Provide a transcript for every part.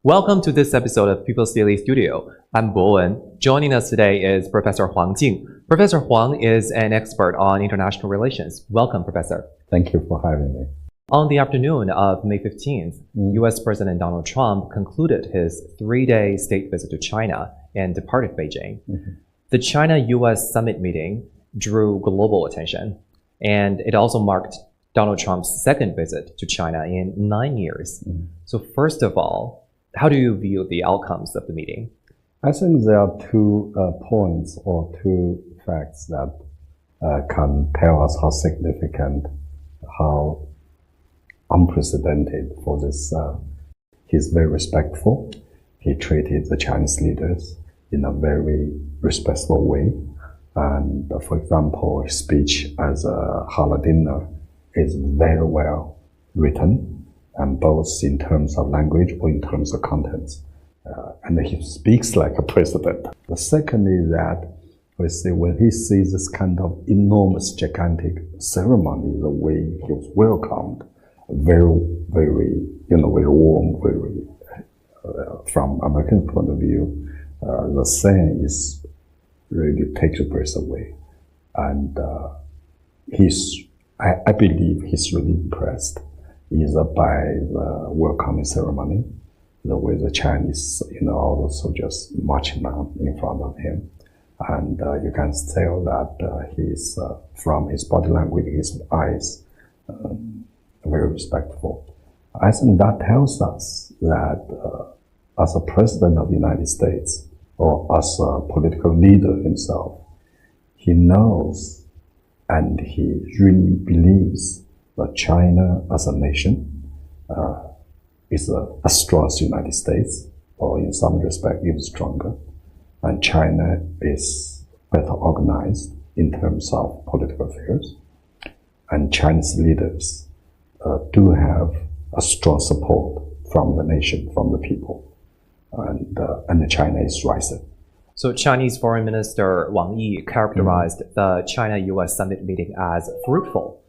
Welcome to this episode of People's Daily Studio. I'm Bowen. Joining us today is Professor Huang Jing. Professor Huang is an expert on international relations. Welcome, Professor. Thank you for having me. On the afternoon of May 15th, U.S. President Donald Trump concluded his three-day state visit to China and departed Beijing. The China-U.S. summit meeting drew global attention, and it also marked Donald Trump's second visit to China in 9 years. So first of all, how do you view the outcomes of the meeting? I think there are two points or two facts that can tell us how significant, how unprecedented for this. He's very respectful. He treated the Chinese leaders in a very respectful way. And for example, his speech as a gala dinner is very well written, and both in terms of language or in terms of contents. And he speaks like a president. The second is that we see when he sees this kind of enormous, gigantic ceremony, the way he was welcomed, very, very, very warm, very, from American point of view, the scene is really takes your breath away. And I believe he's really impressed either by the welcoming ceremony, the way the Chinese, all the soldiers marching down in front of him. And you can tell that he's, from his body language, his eyes, very respectful. I think that tells us that as a president of the United States, or as a political leader himself, he knows and he really believes that China as a nation is as strong as the United States, or in some respect even stronger. And China is better organized in terms of political affairs. And Chinese leaders do have a strong support from the nation, from the people. And China is rising. So Chinese Foreign Minister Wang Yi characterized the China-U.S. summit meeting as fruitful.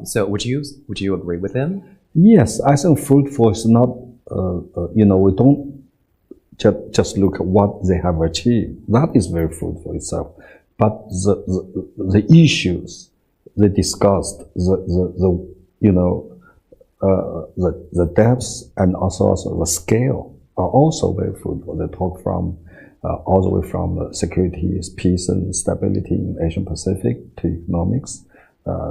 So would you agree with him? Yes, I think fruitful is not, we don't just look at what they have achieved. That is very fruitful itself. But the issues they discussed, the depths and also the scale are also very fruitful. They talk from all the way from security, peace and stability in Asian Pacific to economics,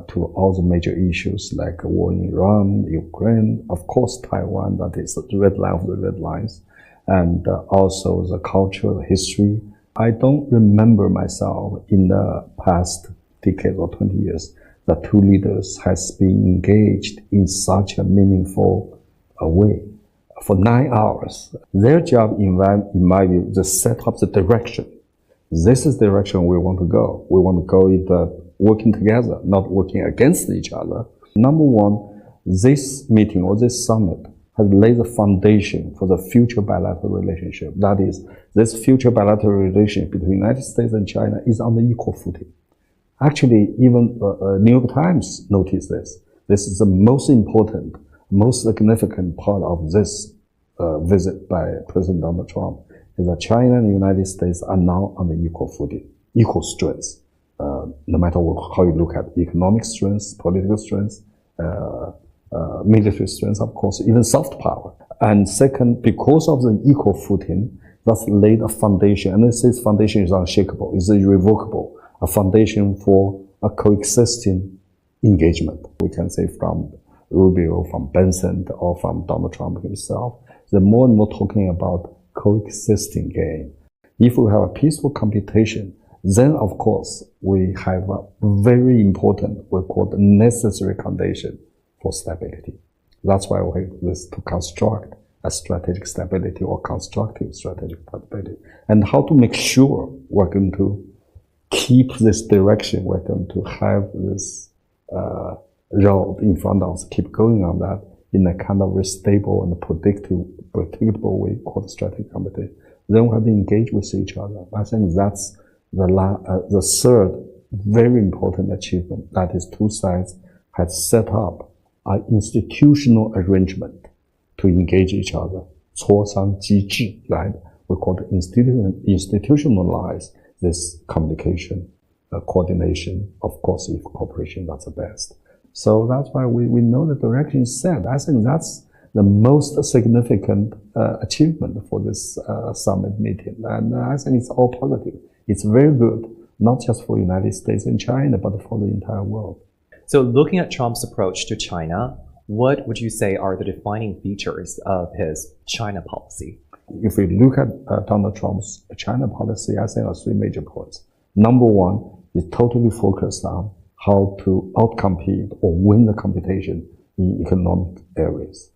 to all the major issues like war in Iran, Ukraine, of course Taiwan, that is the red line of the red lines, and also the culture, the history. I don't remember myself in the past decade or 20 years that two leaders has been engaged in such a meaningful way. For 9 hours, their job, in my view, is to set up the direction. This is the direction we want to go. We want to go either working together, not working against each other. Number one, this meeting or this summit has laid the foundation for the future bilateral relationship. That is, this future bilateral relationship between the United States and China is on the equal footing. Actually, even New York Times noticed this. This is the most important, most significant part of this visit by President Donald Trump is that China and the United States are now on the equal footing, equal strengths, no matter how you look at economic strengths, political strengths, military strengths, of course, even soft power. And second, because of the equal footing, that's laid a foundation, and this foundation is unshakable, is irrevocable, a foundation for a coexisting engagement. We can say from Rubio, from Benson, or from Donald Trump himself, they're more and more talking about coexisting game. If we have a peaceful competition, then of course we have a very important, we call the necessary condition for stability. That's why we have this to construct a strategic stability or constructive strategic stability. And how to make sure we're going to keep this direction, we're going to have this road in front of us, keep going on that in a kind of stable and predictable way called strategic competition. Then we have to engage with each other. I think that's the third very important achievement. That is, two sides had set up an institutional arrangement to engage each other 磋商机制, right? We call it institutionalize this communication, coordination. Of course, if cooperation, that's the best. So that's why we know the direction is set. I think that's the most significant achievement for this summit meeting. And I think it's all positive. It's very good, not just for the United States and China, but for the entire world. So looking at Trump's approach to China, what would you say are the defining features of his China policy? If we look at Donald Trump's China policy, I think there are three major points. Number one is totally focused on how to outcompete or win the competition in economic areas.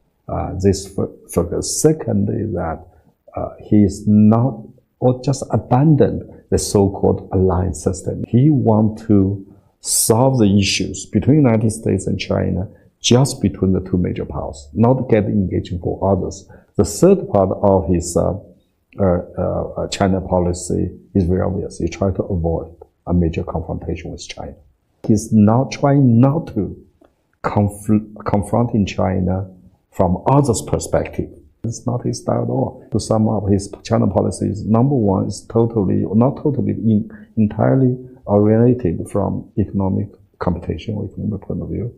This focus. Second is that he is not or just abandoned the so-called alliance system. He wants to solve the issues between the United States and China just between the two major powers, not get engaged for others. The third part of his China policy is very obvious. He tries to avoid a major confrontation with China. He's now trying not to confronting China from others' perspective. It's not his style at all. To sum up, his China policy is number one is entirely oriented from economic competition or economic point of view.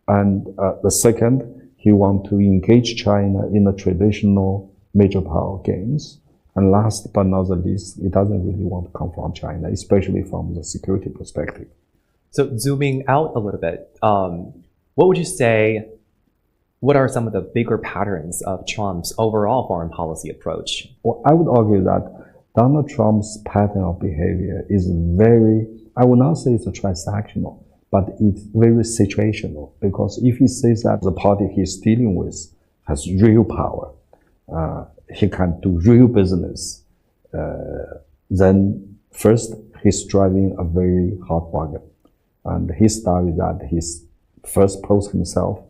And the second, he wants to engage China in the traditional major power games. And last but not the least, he doesn't really want to confront China, especially from the security perspective. So zooming out a little bit, what would you say, what are some of the bigger patterns of Trump's overall foreign policy approach? Well, I would argue that Donald Trump's pattern of behavior is very, I would not say it's a transactional, but it's very situational. Because if he says that the party he's dealing with has real power, he can do real business, then first, he's driving a very hard bargain. And his style is that he's first pose himself,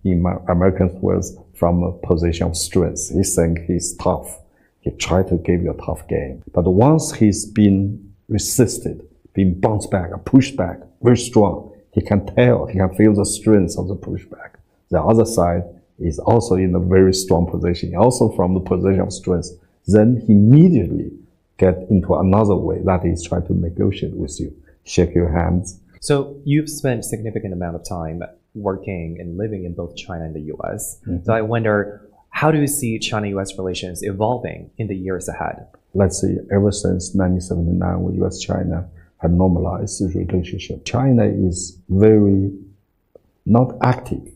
in American words, from a position of strength. He think he's tough. He try to give you a tough game. But once he's been resisted, been bounced back, pushed back, very strong, he can tell, he can feel the strength of the pushback. The other side is also in a very strong position, also from the position of strength. Then he immediately get into another way, that is try to negotiate with you, shake your hands. So you've spent a significant amount of time working and living in both China and the US. Mm-hmm. So I wonder, how do you see China-US relations evolving in the years ahead? Let's see, ever since 1979, when US-China had normalized the relationship, China is very not active,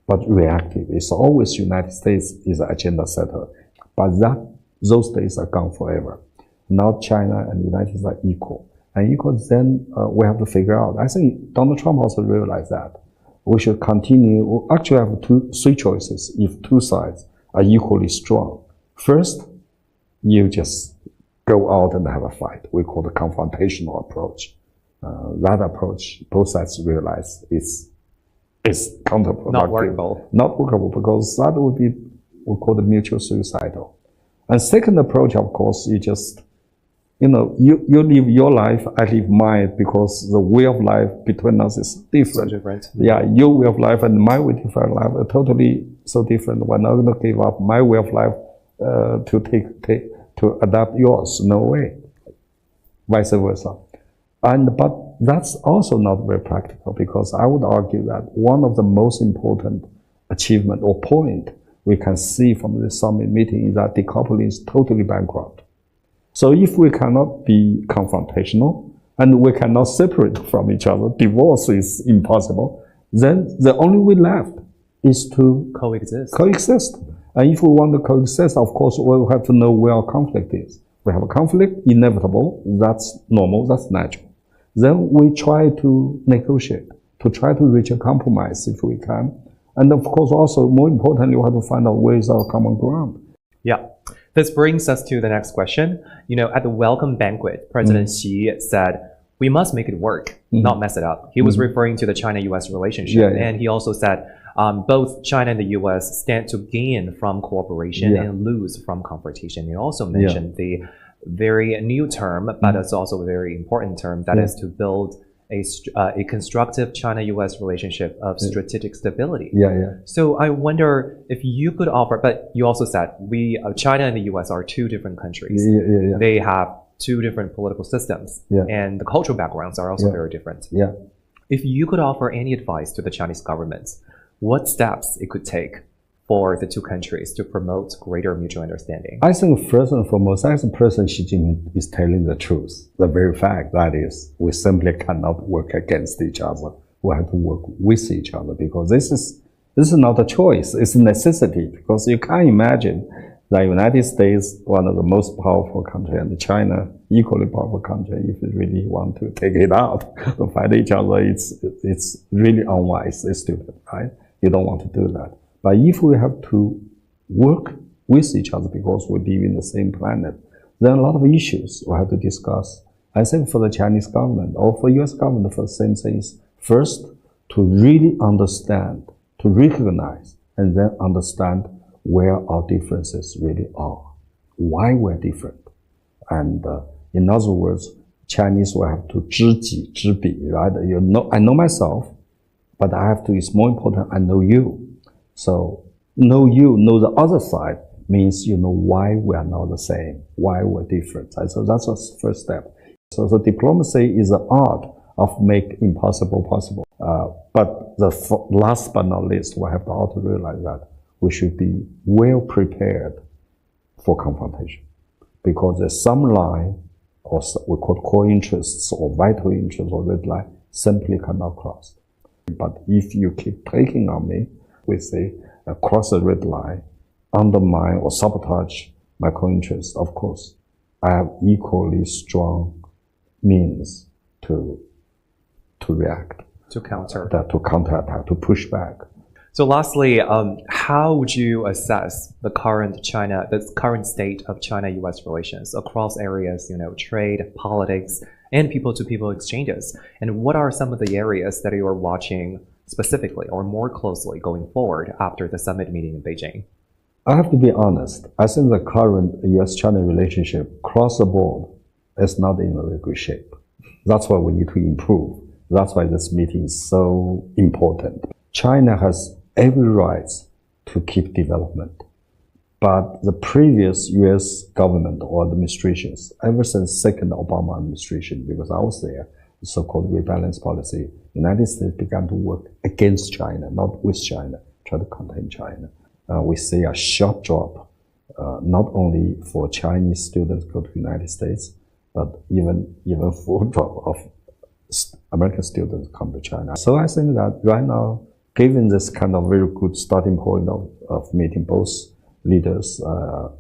but reactive. It's always United States is an agenda setter. But those days are gone forever. Now China and the United States are equal. And equal, then we have to figure out. I think Donald Trump also realized that we should continue. We actually have three choices if two sides are equally strong. First, you just go out and have a fight. We call the confrontational approach. That approach, both sides realize is counterproductive. Not workable. Not workable, because that would be, we call the mutual suicidal. And second approach, of course, you just, you live your life, I live mine, because the way of life between us is different. So different. Yeah, your way of life and my way of life are totally so different. We're not going to give up my way of life to adapt yours. No way. Vice versa. But that's also not very practical, because I would argue that one of the most important achievement or point we can see from the summit meeting is that decoupling is totally bankrupt. So if we cannot be confrontational and we cannot separate from each other, divorce is impossible, then the only way left is to coexist. And if we want to coexist, of course, we'll have to know where our conflict is. We have a conflict, inevitable, that's normal, that's natural. Then we try to negotiate, to try to reach a compromise if we can. And of course, also, more importantly, we have to find out where is our common ground. Yeah. This brings us to the next question. At the welcome banquet, President Xi said, we must make it work, not mess it up. He was referring to the China-US relationship. And he also said, both China and the US stand to gain from cooperation and lose from confrontation. He also mentioned the very new term, but it's also a very important term, that is to build a constructive China-U.S. relationship of strategic stability. Yeah. So I wonder if you could offer, but you also said China and the U.S. are two different countries. Yeah. They have two different political systems, and the cultural backgrounds are also very different. Yeah. If you could offer any advice to the Chinese government, what steps it could take for the two countries to promote greater mutual understanding? I think first and foremost, I think President Xi Jinping is telling the truth. The very fact that is, we simply cannot work against each other. We have to work with each other because this is not a choice. It's a necessity because you can't imagine the United States, one of the most powerful country, and China, equally powerful country. If you really want to take it out to fight each other, it's really unwise. It's stupid, right? You don't want to do that. But if we have to work with each other because we live in the same planet, then a lot of issues we have to discuss. I think for the Chinese government or for US government, for the same things, first, to really understand, to recognize, and then understand where our differences really are, why we're different. And in other words, Chinese will have to 知己知彼, right? I know myself, but it's more important, I know you. So know you, know the other side means you know why we are not the same, why we're different. So that's the first step. So diplomacy is the art of make impossible possible. But last but not least, we have to also realize that we should be well prepared for confrontation, because there's some line, or we call core interests or vital interests or red line, simply cannot cross. But if you keep taking on me, we say, cross the red line, undermine or sabotage my core interests, of course, I have equally strong means to react. To counter. To counterattack, to push back. So lastly, how would you assess the current state of China-U.S. relations across areas, trade, politics, and people-to-people exchanges? And what are some of the areas that you are watching specifically or more closely going forward after the summit meeting in Beijing? I have to be honest. I think the current U.S.-China relationship across the board is not in a very good shape. That's why we need to improve. That's why this meeting is so important. China has every right to keep development. But the previous U.S. government or administrations, ever since second Obama administration, because I was there, the so-called rebalance policy, United States began to work against China, not with China, try to contain China. We see a sharp drop, not only for Chinese students go to the United States, but even full drop of American students come to China. So I think that right now, given this kind of very good starting point of meeting, both leaders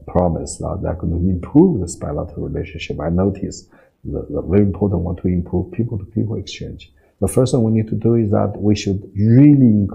promise that they're going to improve this bilateral relationship. I noticed the very important one to improve people-to-people exchange. The first thing we need to do is that we should really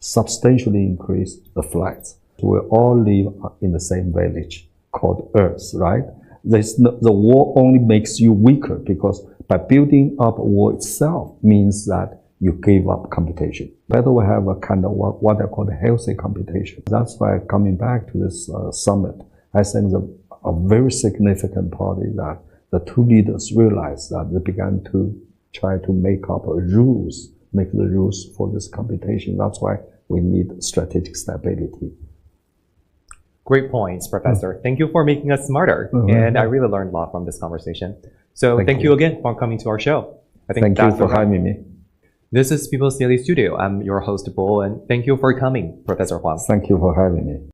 substantially increase the flights. We all live in the same village called Earth, right? The war only makes you weaker because by building up a war itself means that you gave up competition. Better we have a kind of what I call a healthy competition. That's why coming back to this summit, I think a very significant part is that the two leaders realized that they began to try to make the rules for this competition. That's why we need strategic stability. Great points, Professor. Thank you for making us smarter. And I really learned a lot from this conversation. So thank you again for coming to our show. Thank you for having me. This is People's Daily Studio. I'm your host, Bo, and thank you for coming, Professor Huang. Thank you for having me.